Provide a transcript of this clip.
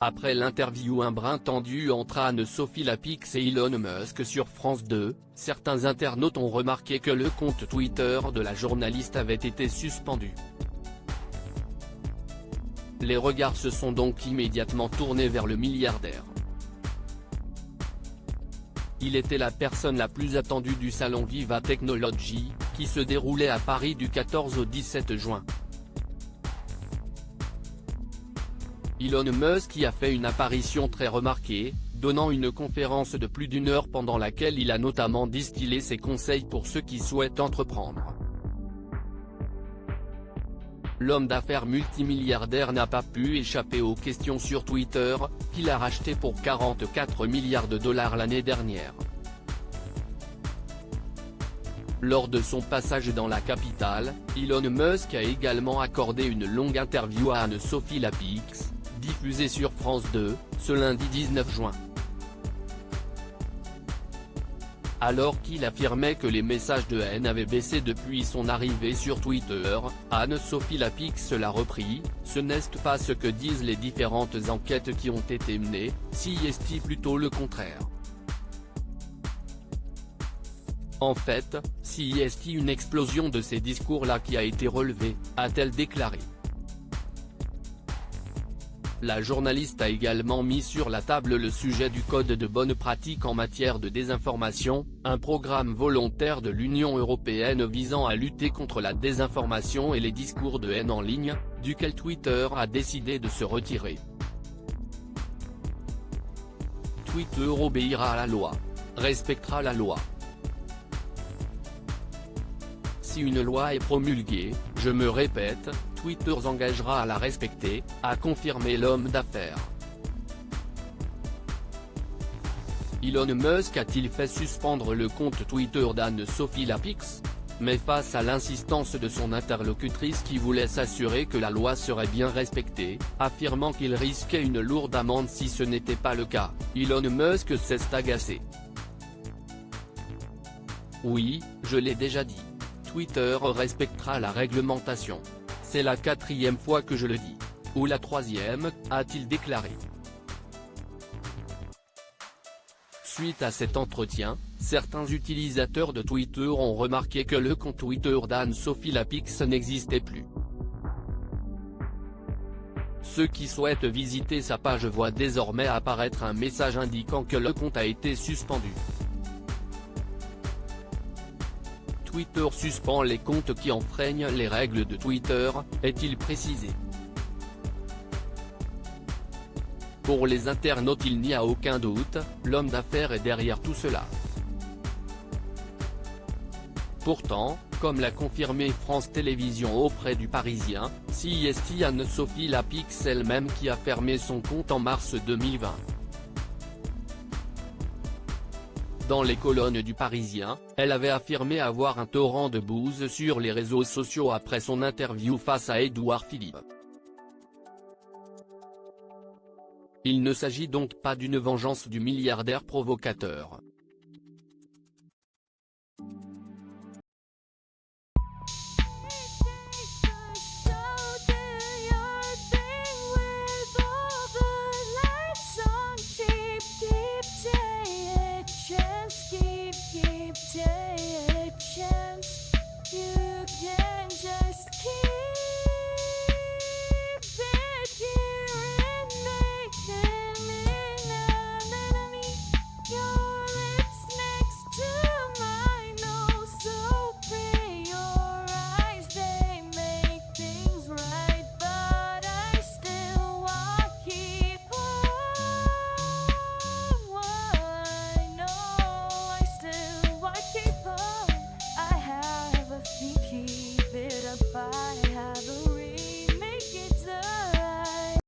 Après l'interview un brin tendu entre Anne-Sophie Lapix et Elon Musk sur France 2, certains internautes ont remarqué que le compte Twitter de la journaliste avait été suspendu. Les regards se sont donc immédiatement tournés vers le milliardaire. Il était la personne la plus attendue du salon Viva Technology, qui se déroulait à Paris du 14 au 17 juin. Elon Musk y a fait une apparition très remarquée, donnant une conférence de plus d'1 heure pendant laquelle il a notamment distillé ses conseils pour ceux qui souhaitent entreprendre. L'homme d'affaires multimilliardaire n'a pas pu échapper aux questions sur Twitter, qu'il a racheté pour 44 milliards de dollars l'année dernière. Lors de son passage dans la capitale, Elon Musk a également accordé une longue interview à Anne-Sophie Lapix, diffusée sur France 2, ce lundi 19 juin. Alors qu'il affirmait que les messages de haine avaient baissé depuis son arrivée sur Twitter, Anne-Sophie Lapix l'a repris, « Ce n'est pas ce que disent les différentes enquêtes qui ont été menées, si est plutôt le contraire. En fait, si est une explosion de ces discours-là qui a été relevée », a-t-elle déclaré. La journaliste a également mis sur la table le sujet du Code de bonne pratique en matière de désinformation, un programme volontaire de l'Union européenne visant à lutter contre la désinformation et les discours de haine en ligne, duquel Twitter a décidé de se retirer. Twitter obéira à la loi. Respectera la loi. Si une loi est promulguée, je me répète, Twitter s'engagera à la respecter, a confirmé l'homme d'affaires. Elon Musk a-t-il fait suspendre le compte Twitter d'Anne-Sophie Lapix? Mais face à l'insistance de son interlocutrice qui voulait s'assurer que la loi serait bien respectée, affirmant qu'il risquait une lourde amende si ce n'était pas le cas, Elon Musk s'est agacé. Oui, je l'ai déjà dit. Twitter respectera la réglementation. C'est la 4e fois que je le dis. Ou la 3e, a-t-il déclaré. Suite à cet entretien, certains utilisateurs de Twitter ont remarqué que le compte Twitter d'Anne-Sophie Lapix n'existait plus. Ceux qui souhaitent visiter sa page voient désormais apparaître un message indiquant que le compte a été suspendu. Twitter suspend les comptes qui enfreignent les règles de Twitter, est-il précisé. Pour les internautes, il n'y a aucun doute, l'homme d'affaires est derrière tout cela. Pourtant, comme l'a confirmé France Télévisions auprès du Parisien, c'est Anne-Sophie Lapix elle-même qui a fermé son compte en mars 2020. Dans les colonnes du Parisien, elle avait affirmé avoir un torrent de bouse sur les réseaux sociaux après son interview face à Édouard Philippe. Il ne s'agit donc pas d'une vengeance du milliardaire provocateur.